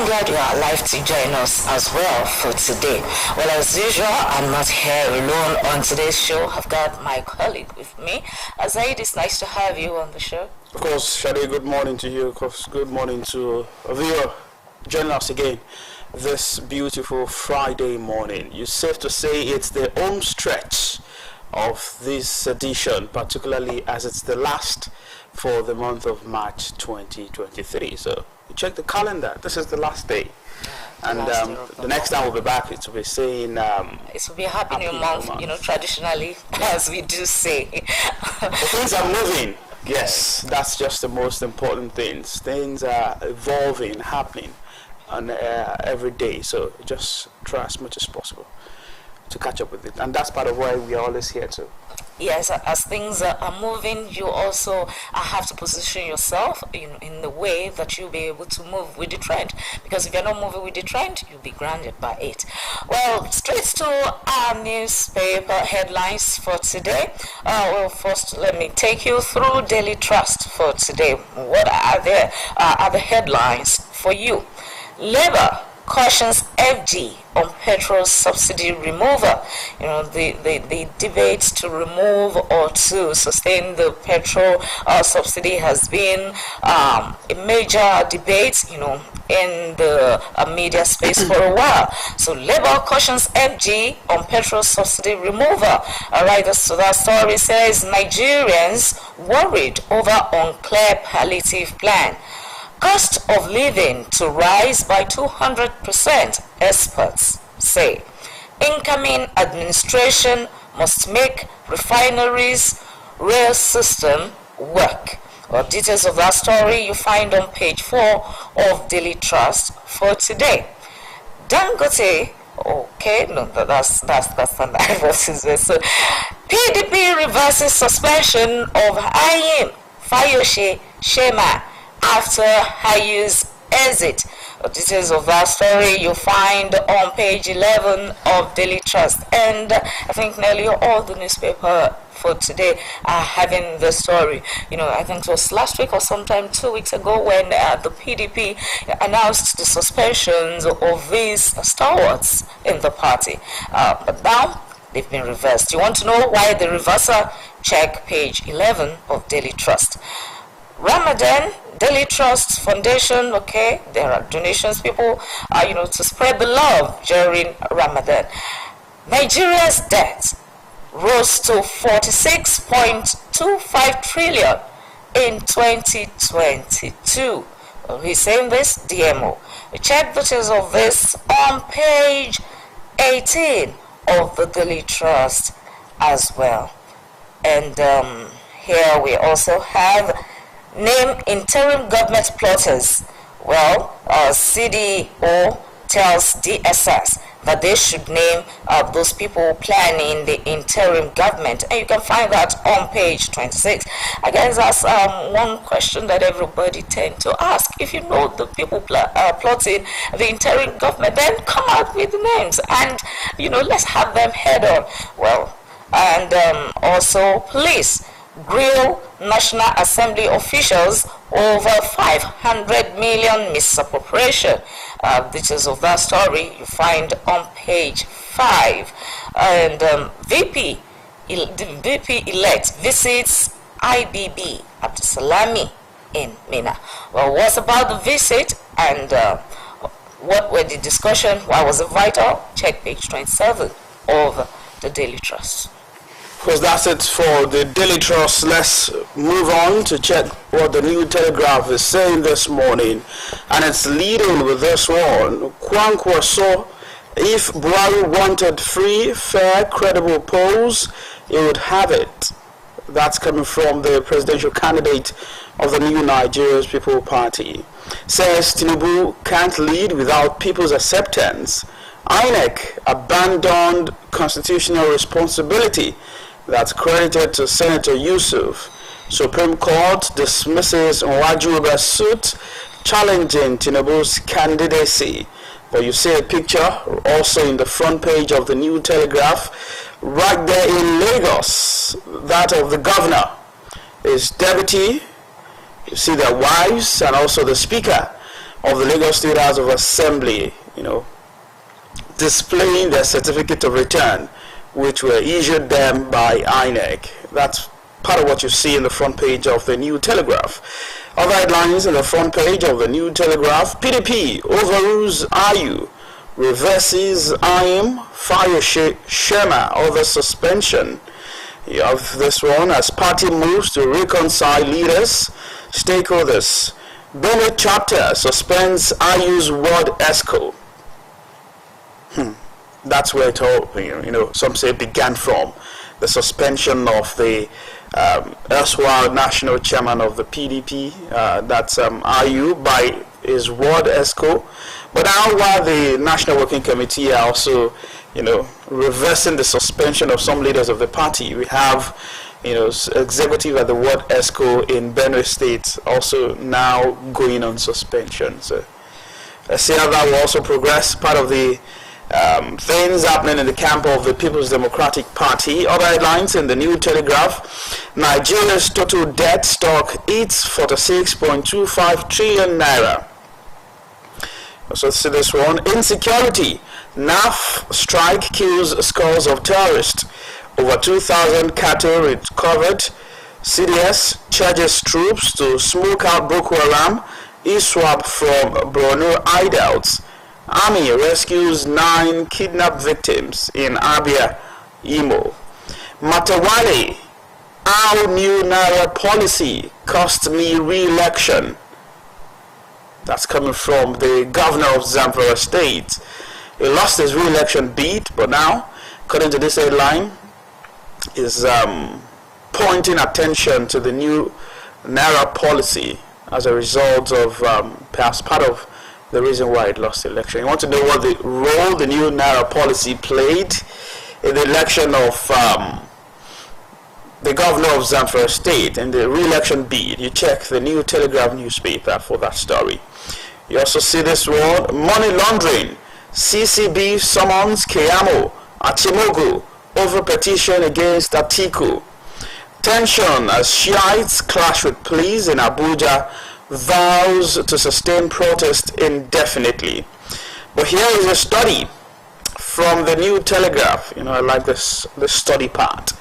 glad you are alive to join us as well for today. Well, as usual, I'm not here alone on today's show. I've got my colleague with me. Zaid, it's nice to have you on the show. Of course, Shade, good morning to you. Of course, good morning to a viewer joining us again this beautiful Friday morning. It's safe to say it's the home stretch of this edition, particularly as it's the last for the month of March 2023. So you check the calendar, this is the last day. And the next time we'll be back, it will be saying it will be a happy new month, traditionally, as we do say. Things are moving. Yes, that's just the most important things. Things are evolving, happening on every day. So just try as much as possible to catch up with it, and that's part of why we are always here too. Yes, as things are moving, you also have to position yourself in the way that you'll be able to move with the trend, because if you're not moving with the trend, you'll be grounded by it. Well, straight to our newspaper headlines for today. Well, first let me take you through Daily Trust for today. What are the headlines for you? Labour cautions FG on petrol subsidy removal. The debate to remove or to sustain the petrol subsidy has been a major debate, in the media space for a while. So Labour cautions FG on petrol subsidy removal. So that story says Nigerians worried over unclear palliative plan. Cost of living to rise by 200%, experts say. Incoming administration must make refineries' rail system work. Well, details of that story you find on page 4 of Daily Trust for today. Dangote, that's so PDP reverses suspension of IM Fayose Shema after Hayu's exit. Details of that story you find on page 11 of Daily Trust, and I think nearly all the newspaper for today are having the story. I think it was last week or sometime 2 weeks ago when the PDP announced the suspensions of these stalwarts in the party, but now they've been reversed. You want to know why the reversal? Check page 11 of Daily Trust. Ramadan, Daily Trust Foundation, there are donations, people, to spread the love during Ramadan. Nigeria's debt rose to 46.25 trillion in 2022. He's saying this, DMO. We check details of this on page 18 of the Daily Trust as well. And here we also have name interim government plotters. Well, CDO tells DSS that they should name those people planning the interim government, and you can find that on page 26. I guess that's one question that everybody tend to ask. If you know the people plotting the interim government, then come out with the names and let's have them head on. Well, and also police grill National Assembly officials over 500 million misappropriation. Details of that story you find on page 5. And VP elect visits IBB Abdusalami in Mina. Well, what's about the visit and what were the discussion? Why was it vital? Check page 27 of the Daily Trust. Because that's it for the Daily Trust. Let's move on to check what the New Telegraph is saying this morning. And it's leading with this one. Kwankwaso, if Buhari wanted free, fair, credible polls, he would have it. That's coming from the presidential candidate of the New Nigeria's People Party. Says Tinubu can't lead without people's acceptance. INEC abandoned constitutional responsibility that's credited to Senator Yusuf. Supreme Court dismisses Nwajuba's suit challenging Tinubu's candidacy. But you see a picture also in the front page of the New Telegraph, right there in Lagos, that of the governor, his deputy, you see their wives, and also the speaker. of the Lagos State House of Assembly, displaying their certificate of return, which were issued them by INEC. That's part of what you see in the front page of the New Telegraph. Other headlines in the front page of the New Telegraph: PDP overrules IU, reverses IM, fire Sherma over suspension. You have this one: as party moves to reconcile leaders, stakeholders. Benue chapter suspends IU's ward ESCO. That's where it all, some say began from. The suspension of the erstwhile national chairman of the PDP, that's IU, by his ward ESCO. But now, while the National Working Committee are also, reversing the suspension of some leaders of the party, we have, executive at the ward ESCO in Benue State also now going on suspension. So let's see how that will also progress. Part of the things happening in the camp of the People's Democratic Party. Other headlines in the New Telegraph: Nigeria's total debt stock hits 46.25 trillion naira. Also see this one: insecurity, NAF strike kills scores of terrorists. Over 2,000 cattle recovered. CDS charges troops to smoke out Boko Haram. ISWAP from Borno hideouts. Army rescues 9 kidnapped victims in Abia, Imo. Matawale, our new Naira policy cost me re-election. That's coming from the governor of Zamfara State. He lost his re-election bid, but now, according to this headline, is pointing attention to the new Naira policy as a result of perhaps part of the reason why it lost the election. You want to know what the role the new Naira policy played in the election of the governor of Zamfara State and the re-election bid? You check the New Telegraph newspaper for that story. You also see this one: money laundering. CCB summons Keyamo Achimogu over petition against Atiku. Tension as Shiites clash with police in Abuja. Vows to sustain protest indefinitely. But here is a study from the New Telegraph. I like this study part,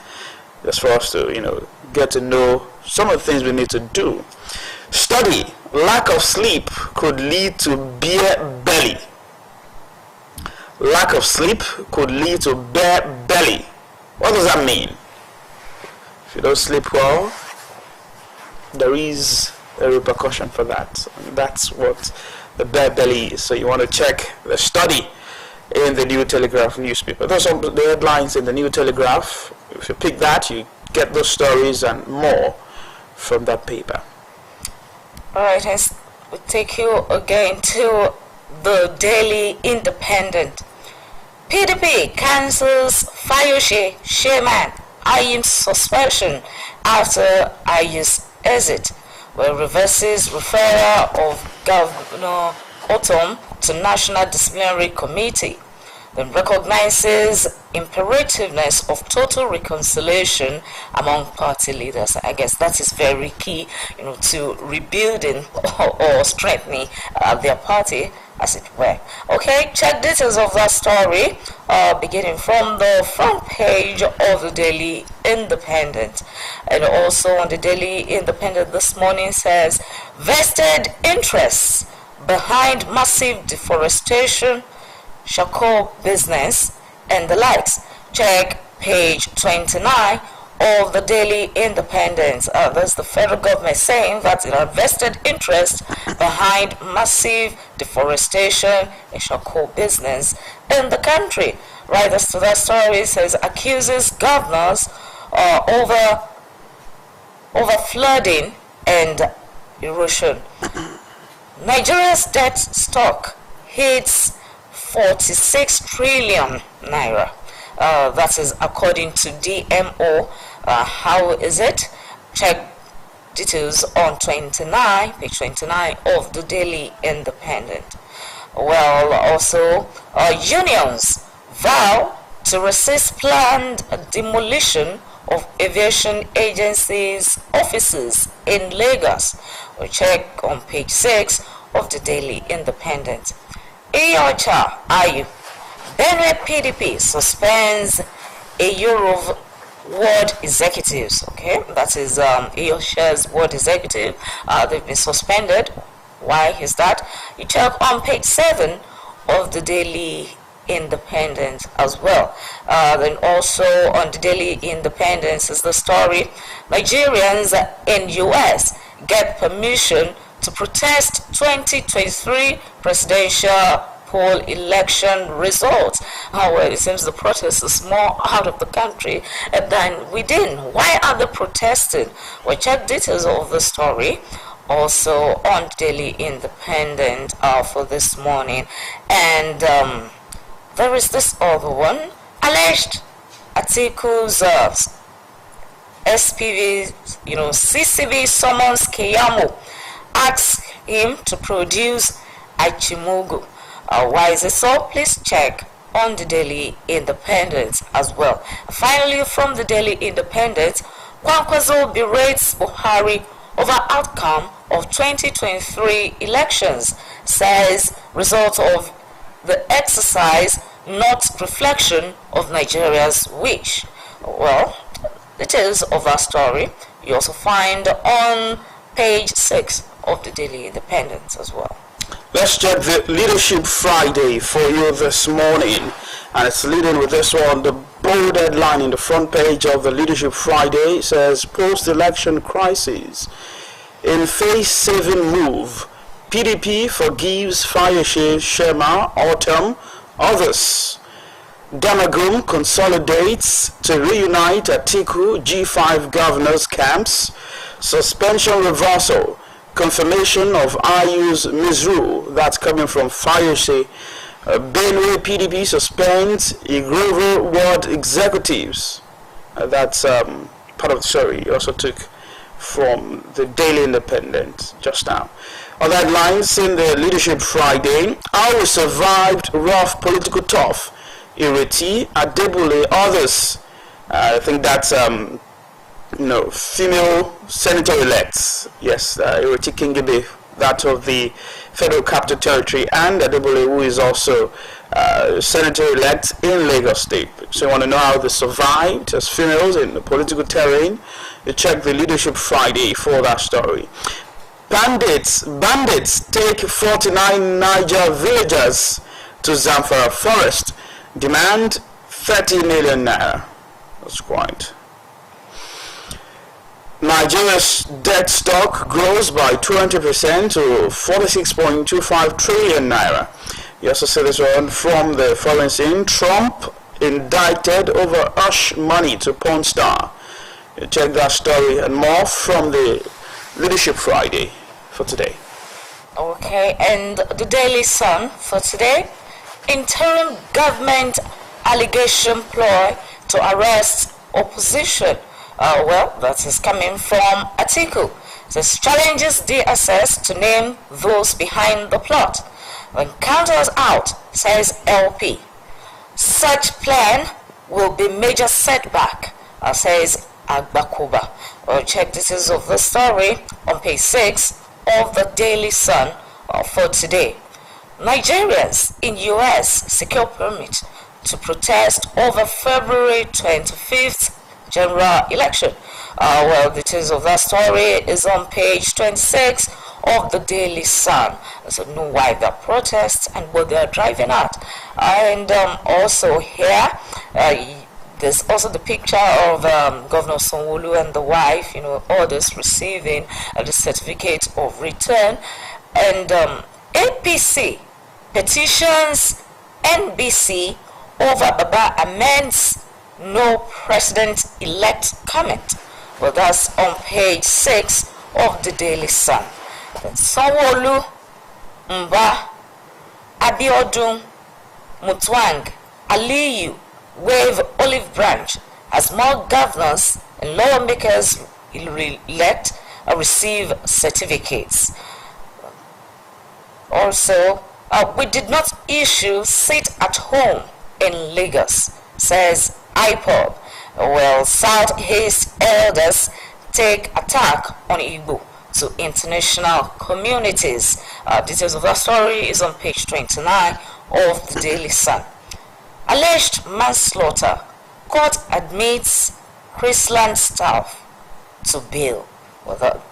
just for us to get to know some of the things we need to do. Study: lack of sleep could lead to bare belly. Lack of sleep could lead to bare belly. What does that mean? If you don't sleep well, there is a repercussion for that. And that's what the bare belly is. So you want to check the study in the New Telegraph newspaper. Those are the headlines in the New Telegraph. If you pick that, you get those stories and more from that paper. Alright, we'll take you again to the Daily Independent. PDP cancels Fayose Chairman IM's suspension after IU's exit, where reverses referral of Governor Otom to National Disciplinary Committee, then recognizes imperativeness of total reconciliation among party leaders. I guess that is very key, to rebuilding or strengthening their party, as it were. Okay, check details of that story, beginning from the front page of the Daily Independent. And also on the Daily Independent this morning says, vested interests behind massive deforestation, charcoal business, and the likes. Check page 29 of the Daily Independent. That's the federal government saying that it has vested interest behind massive deforestation and charcoal business in the country. Right, as to that story, it says accuses governors over flooding and erosion. Nigeria's debt stock hits 46 trillion naira. That is according to DMO. How is it? Check details on page 29 of the Daily Independent. Well, also, unions vow to resist planned demolition of aviation agencies' offices in Lagos. We check on page 6 of the Daily Independent. Eyocha Ayu, Benue PDP suspends a Euro ward executives. Okay, that is Eyocha's ward executive. They've been suspended. Why is that? You check on page 7 of the Daily Independent as well. Then also on the Daily Independent is the story: Nigerians in US get permission to protest 2023 presidential poll election results. However, it seems the protest is more out of the country than within. Why are they protesting? Well, check details of the story also on Daily Independent for this morning. And there is this other one: alleged Atiku's SPV, CCV summons Keyamo, asks him to produce Achimugu. Why is it so? Please check on the Daily Independent as well. Finally, from the Daily Independent, Kwankwaso berates Buhari over outcome of 2023 elections, says result of the exercise not reflection of Nigeria's wish. Well, details of our story you also find on page 6 of the Daily Independent as well. Let's check the Leadership Friday for you this morning, and it's leading with this one. The bold headline in the front page of the Leadership Friday says post-election crisis. In face-saving move, PDP forgives Fayose Shema, Autumn, others. Damagum consolidates to reunite Atiku G5 governors' camps. Suspension reversal. Confirmation of IU's misrule. That's coming from Fayose. Benue PDP suspends Igrovo ward executives. That's part of the story you also took from the Daily Independent just now. On that lines in the Leadership Friday, how we survived rough political tough. Ireti, Adebule, others. I think that's female senator-elects. Yes, Ireti Kingibe, that of the Federal Capital Territory, and Adebule, who is also senator-elect in Lagos State. So you want to know how they survived as females in the political terrain? You check the Leadership Friday for that story. Bandits take 49 Niger villagers to Zamfara forest. Demand 30 million naira. That's quite. Nigeria's debt stock grows by 20% to 46.25 trillion naira. You also see this one from the foreign scene. Trump indicted over hush money to porn star. You check that story and more from the Leadership Friday for today. Okay, and the Daily Sun for today. Interim government allegation ploy to arrest opposition. That is coming from Atiku. This challenges DSS to name those behind the plot. When counters out, says LP. Such plan will be major setback, says Agbakuba. Check details of the story on page 6 of the Daily Sun for today. Nigerians in US secure permit to protest over February 25th general election. Details of that story is on page 26 of the Daily Sun. So know why the protests and what they are driving at. And also here, there's also the picture of Governor Sanwo-Olu and the wife, others receiving the certificate of return. And APC petitions NBC over Baba amends no president-elect comment. Well, that's on page 6 of the Daily Sun. Sanwo-Olu, Mba, Abiodun, Mutwang, Aliyu wave olive branch as more governors and lawmakers elect receive certificates. Also, we did not issue sit at home in Lagos, says IPOB. Southeast elders take attack on Igbo to international communities. Details of that story is on page 29 of the Daily Sun. Alleged manslaughter. Court admits Chrisland staff to bail.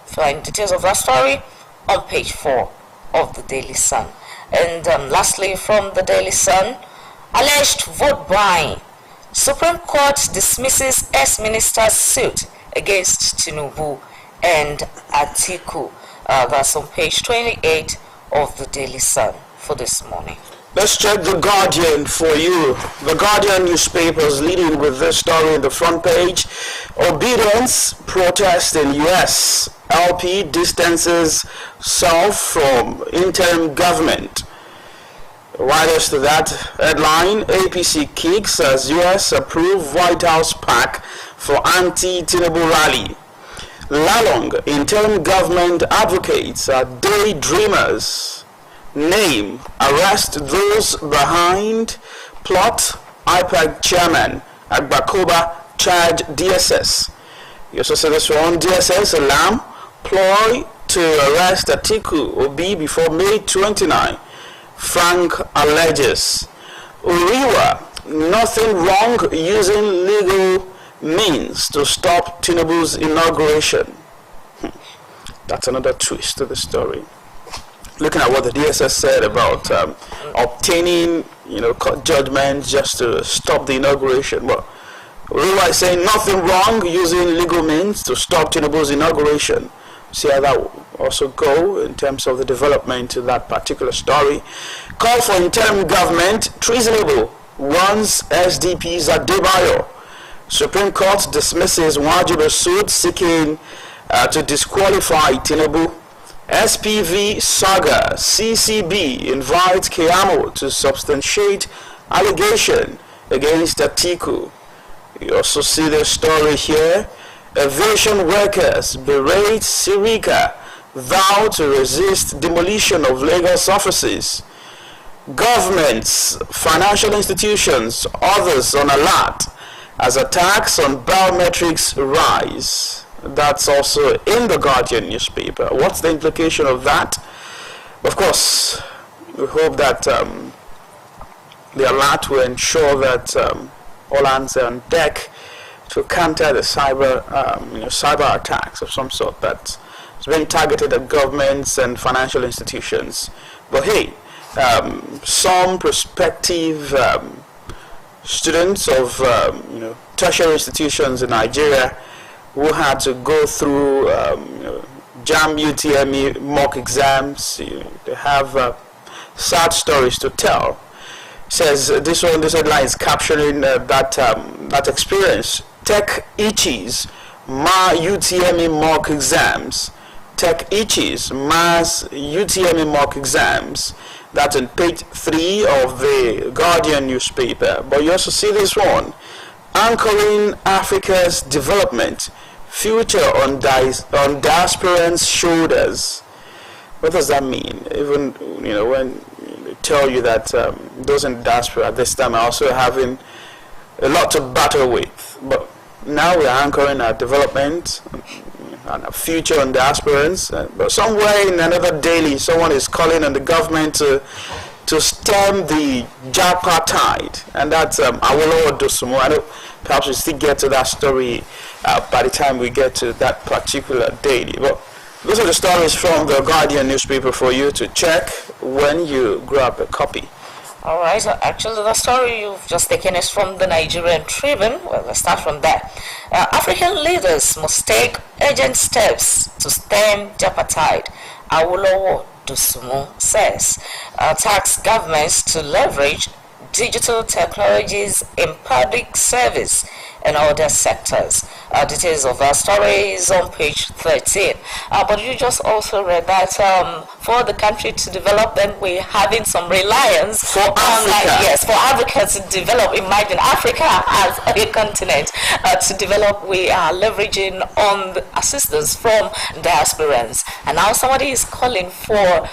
Find details of that story on page 4 of the Daily Sun. And lastly, from the Daily Sun, alleged vote buying. Supreme Court dismisses ex-minister's suit against Tinubu and Atiku. That's on page 28 of the Daily Sun for this morning. Let's check The Guardian for you. The Guardian newspaper is leading with this story in the front page. Obedience protest in US. LP distances self from interim government. Right as to that headline, APC kicks as US approve White House pack for anti-Tinubu rally. Lalong, interim government advocates are daydreamers. Name, arrest those behind plot. IPAC chairman Agbakoba charge DSS. You also see this one, DSS alarm ploy to arrest Atiku Obi before May 29. Frank alleges. Uriwa, nothing wrong using legal means to stop Tinubu's inauguration. That's another twist to the story. Looking at what the DSS said about obtaining, court judgments just to stop the inauguration. Well, Uriwa is saying nothing wrong using legal means to stop Tinubu's inauguration. See how that will also go in terms of the development to that particular story. Call for interim government treasonable, warns SDP's Adebayo. Supreme Court dismisses Wajiba's suit seeking to disqualify Tinubu. SPV saga, CCB invites Keyamo to substantiate allegation against Atiku. You also see the story here. Aviation workers berate Sirika, vow to resist demolition of Lagos offices. Governments, financial institutions, others on alert as attacks on biometrics rise. That's also in the Guardian newspaper. What's the implication of that? Of course, we hope that the alert will ensure that all hands are on deck to counter the cyber attacks of some sort that's being targeted at governments and financial institutions. But hey, some prospective students of tertiary institutions in Nigeria who had to go through JAM UTME mock exams, they have sad stories to tell. Says this headline is capturing that experience. Tech itches, Ma UTME mock exams. Tech itches, Ma's UTME mock exams. That's on page 3 of the Guardian newspaper. But you also see this one, anchoring Africa's development, future on diasporans' shoulders. What does that mean? Even when they tell you that those in the diaspora at this time are also having a lot to battle with, but now we are anchoring our development and our future on diasporans. But somewhere in another daily, someone is calling on the government to stem the Japa tide, and that's Awolowo Dosumo. I know perhaps we still get to that story by the time we get to that particular daily. But those are the stories from the Guardian newspaper for you to check when you grab a copy. All right, so actually the story you've just taken is from the Nigerian Tribune. Well, let's start from there. African leaders must take urgent steps to stem Japa tide, Awolowo Dosumo says. Tax governments to leverage digital technologies in public service and other sectors. Details of our story is on page 13. But you just also read that for the country to develop, then we're having some reliance for Africa. For Africa to develop. Imagine Africa as a continent to develop. We are leveraging on the assistance from diasporans, and now somebody is calling for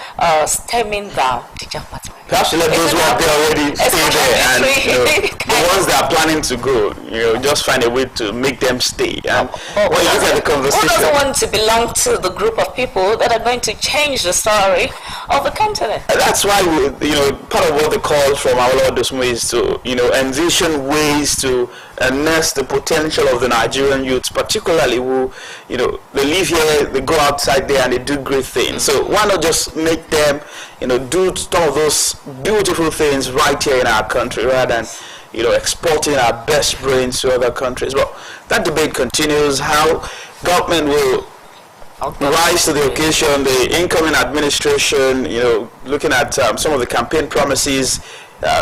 stemming down the Japa. Perhaps let those who are there already stay there, and the ones that are planning to go, just just find a way to make them stay. And But when you look at the who conversation, doesn't want to belong to the group of people that are going to change the story of the continent? that's why part of what the call from our Lord Dosmo is to envision ways to nurse the potential of the Nigerian youth, particularly who they live here, they go outside there, and they do great things. So why not just make them do some of those beautiful things right here in our country, rather than exporting our best brains to other countries. But that debate continues. How government will rise to the occasion. The incoming administration, looking at some of the campaign promises,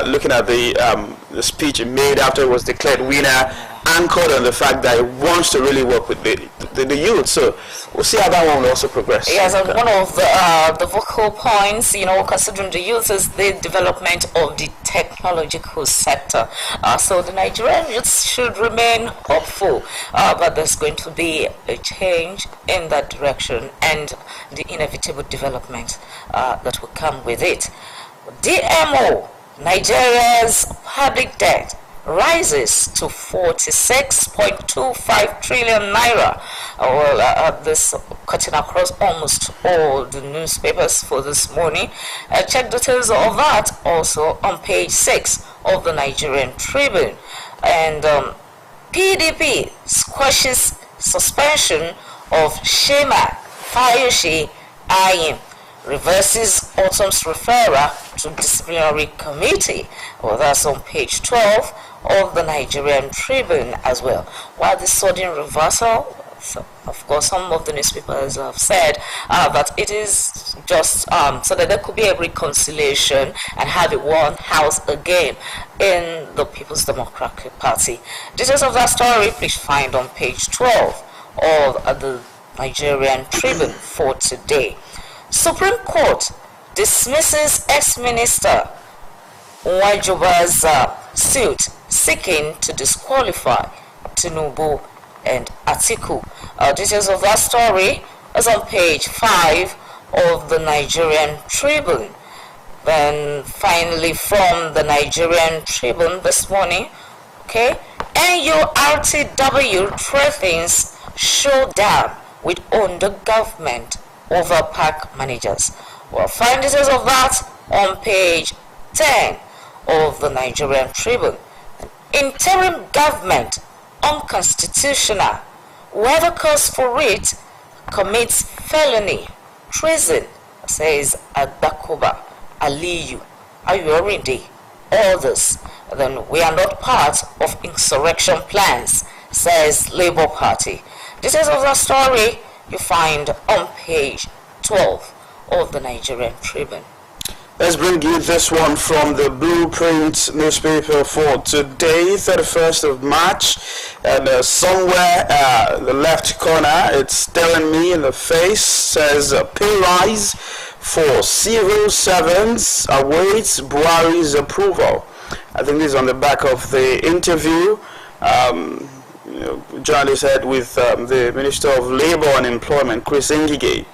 looking at the speech he made after he was declared winner, anchored on the fact that he wants to really work with the youth. So we'll see how that one will also progress. Yes, and one of the vocal points, considering the youth, is the development of the technological sector. So the Nigerian youth should remain hopeful that there's going to be a change in that direction and the inevitable development that will come with it. DMO, Nigeria's public debt, rises to 46.25 trillion naira. This cutting across almost all the newspapers for this morning. Check details of that also on page 6 of the Nigerian Tribune. And PDP squashes suspension of Shema Fayoshe Ayim, reverses Autumn's referral to disciplinary committee. Well, that's on page 12 of the Nigerian Tribune as well. While the sudden reversal, so of course some of the newspapers have said that it is just so that there could be a reconciliation and have it one house again in the People's Democratic Party. Details of that story please find on page 12 of the Nigerian Tribune for today. Supreme Court dismisses ex-minister Nwajuba's suit seeking to disqualify Tinubu and Atiku. Details of that story is on page 5 of the Nigerian Tribune. Then finally from the Nigerian Tribune this morning, NURTW threatens showdown with Ondo government over park managers. Well, find details of that on page 10 of the Nigerian Tribune. Interim government unconstitutional. Whoever calls for it commits felony, treason, says Agbakoba Aliyu Ayorinde. Others, then we are not part of insurrection plans, says Labour Party. Details of that story you find on page 12 of the Nigerian Tribune. Let's bring you this one from the Blueprint newspaper for today, 31st of March. And somewhere in the left corner, it's staring me in the face, says pay rise for civil servants awaits Buhari's approval. I think this is on the back of the interview journalist had with the Minister of Labour and Employment, Chris Ngige.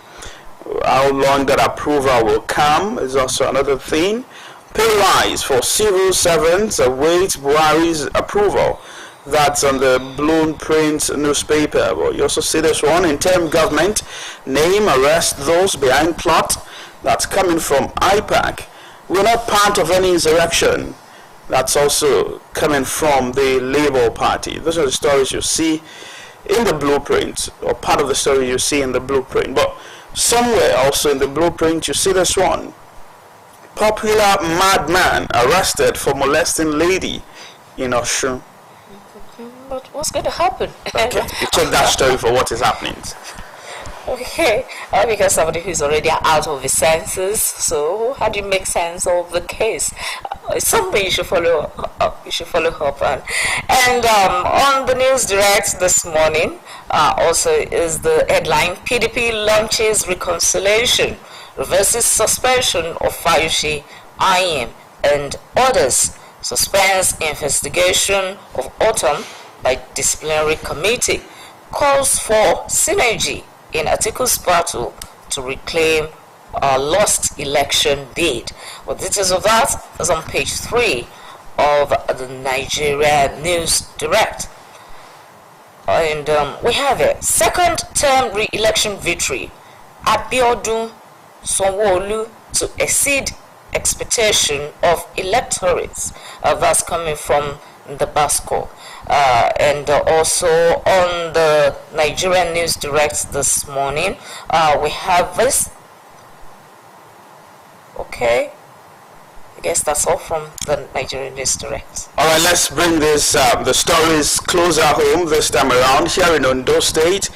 How long that approval will come is also another thing. Pay rise for civil servants awaits Buhari's approval. That's on the Blueprint newspaper. Well, you also see this one. Interim government name arrest those behind plot that's coming from IPAC. We're not part of any insurrection. That's also coming from the Labour Party. Those are the stories you see in the Blueprint, or part of the story you see in the Blueprint. But somewhere also in the Blueprint you see this one. Popular madman arrested for molesting lady in Osun. But what's going to happen? Okay, you check that story for what is happening. Okay, because somebody who's already out of his senses, so how do you make sense of the case? It's something you should follow up. On. And on the News Direct this morning, also is the headline: PDP launches reconciliation, reverses suspension of Fayoshe Ayim and others, suspends investigation of Autumn by disciplinary committee, calls for synergy in Atiku's battle to reclaim a lost election bid. Well, details of that is on page 3 of the Nigeria News Direct. And we have it. Second term re-election victory. Abiodun Sanwo-Olu to exceed expectation of electorates. That's coming from the Basco. And also on the Nigerian News Direct this morning, we have this. Okay. I guess that's all from the Nigerian News Direct. All right, let's bring this the stories closer home this time around. Here in Ondo State,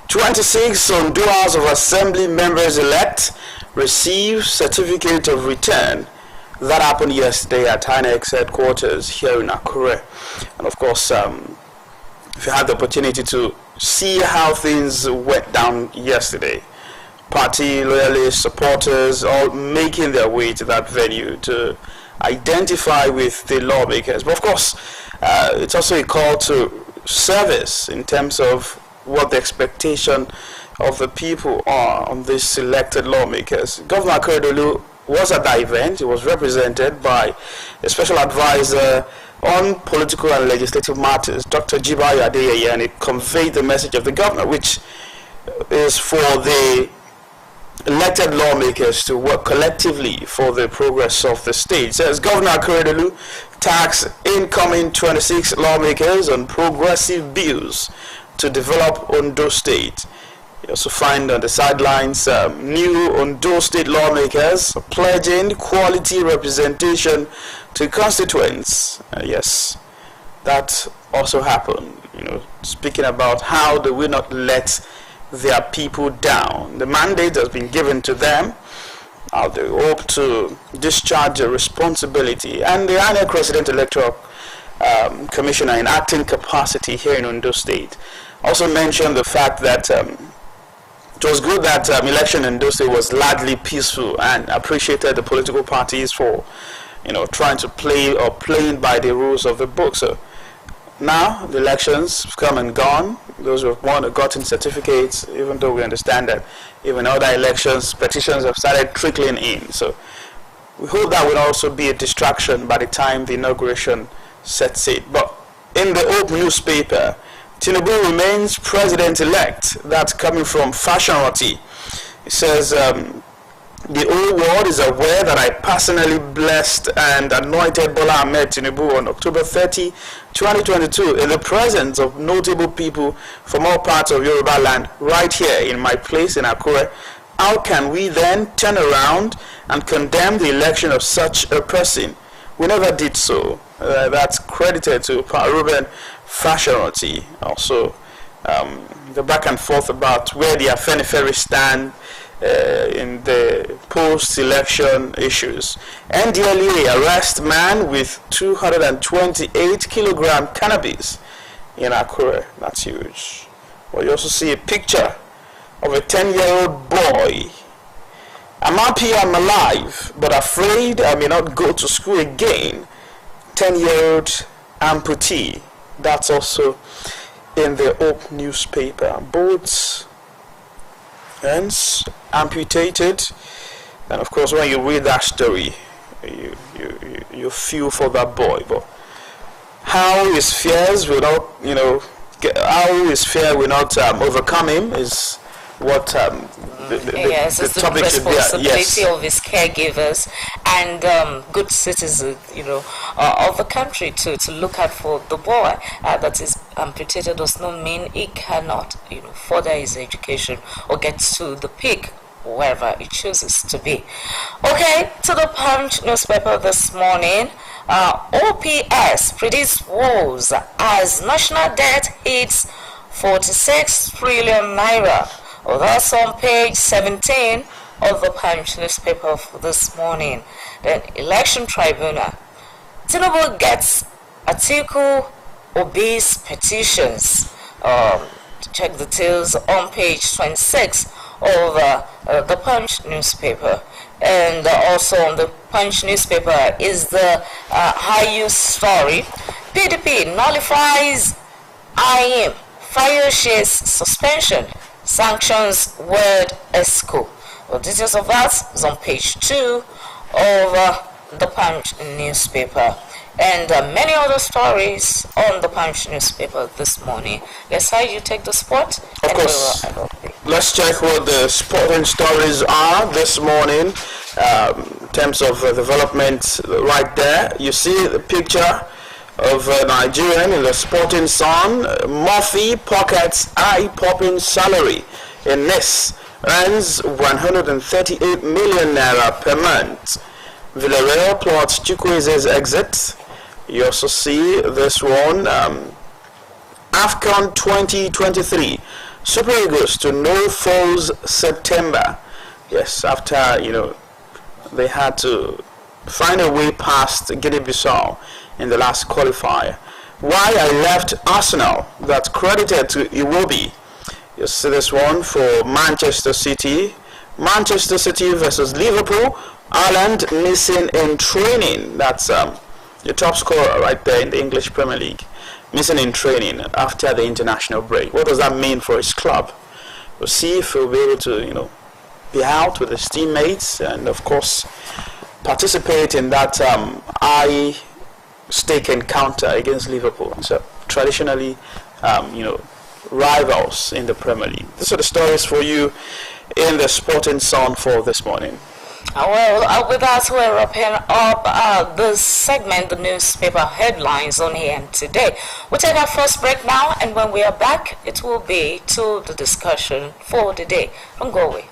26 Ondo House of Assembly members-elect received certificate of return. That happened yesterday at INEC headquarters here in Akure. And of course, if you had the opportunity to see how things went down yesterday, party loyalists, supporters, all making their way to that venue to identify with the lawmakers. But of course, it's also a call to service in terms of what the expectation of the people are on these selected lawmakers. Governor Akeredolu was at that event. He was represented by a special advisor on political and legislative matters, Dr. Jibayo Adeyeye, and it conveyed the message of the governor, which is for the elected lawmakers to work collectively for the progress of the state. It says Governor Akeredolu tasked incoming 26 lawmakers on progressive bills to develop Ondo State. You also find on the sidelines new Ondo State lawmakers pledging quality representation to constituents. Yes, that also happened. Speaking about how they will not let their people down. The mandate has been given to them. They hope to discharge their responsibility. And the INEC Resident Electoral Commissioner in acting capacity here in Ondo State also mentioned the fact that it was good that election in Ondo State was largely peaceful, and appreciated the political parties for trying to play or playing by the rules of the book. So now the elections have come and gone. Those who have won have gotten certificates, even though we understand that even other elections, petitions have started trickling in. So we hope that will also be a distraction by the time the inauguration sets in. But in the Hope newspaper, Tinubu remains president-elect. That's coming from Fashion Roti. It says, the whole world is aware that I personally blessed and anointed Bola Ahmed Tinubu on October 30, 2022 in the presence of notable people from all parts of Yoruba land right here in my place in Akure. How can we then turn around and condemn the election of such a person? We never did so. That's credited to Ruben Fashion Roti. Also, the back and forth about where the Afenifere stand in the post-election issues. NDLEA arrest man with 228 kilogram cannabis in Akure. That's huge. Well, you also see a picture of a 10-year-old boy. I'm happy I'm alive, but afraid I may not go to school again. 10-year-old amputee. That's also in the Hope newspaper. Both hands amputated, and of course when you read that story you feel for that boy. But how his fears will not overcome him is what the topic should be. Responsibility of his caregivers and good citizens of the country to look out for the boy that is amputated does not mean he cannot further his education or get to the peak wherever he chooses to be. Okay, to the Punch newspaper this morning. OPS predicts woes as national debt hits 46 trillion naira. Well, that's on page 17 of the Punch newspaper of this morning. Then election tribunal. Tinubu gets Atiku Obi's petitions. Check details on page 26 of the Punch newspaper. And also on the Punch newspaper is the high use story. PDP nullifies IM, fire shares suspension, sanctions word ESCO. The details of that is on page 2 of the Punch newspaper. And many other stories on the Punch newspaper this morning. Let's how you take the sport. Of course. Let's check what the sporting stories are this morning. In terms of development, right there, you see the picture of a Nigerian in the Sporting Sun. Murphy pockets eye-popping salary in Nice, earns 138 million naira per month. Villarreal plots Chukweze's exit. You also see this one, AFCON 2023, Super Eagles to no falls September. Yes, after, they had to find a way past Guinea-Bissau in the last qualifier. Why I left Arsenal, that's credited to Iwobi. You see this one for Manchester City. Manchester City versus Liverpool. Ireland missing in training. That's your top scorer right there in the English Premier League. Missing in training after the international break. What does that mean for his club? We'll see if he'll be able to, be out with his teammates and, of course, participate in that high-stake encounter against Liverpool. So, traditionally, rivals in the Premier League. These are the stories for you in the Sporting Sun for this morning. Well, with us, we're wrapping up this segment, the newspaper headlines on here today. We'll take our first break now, and when we are back, it will be to the discussion for the day. Don't go away.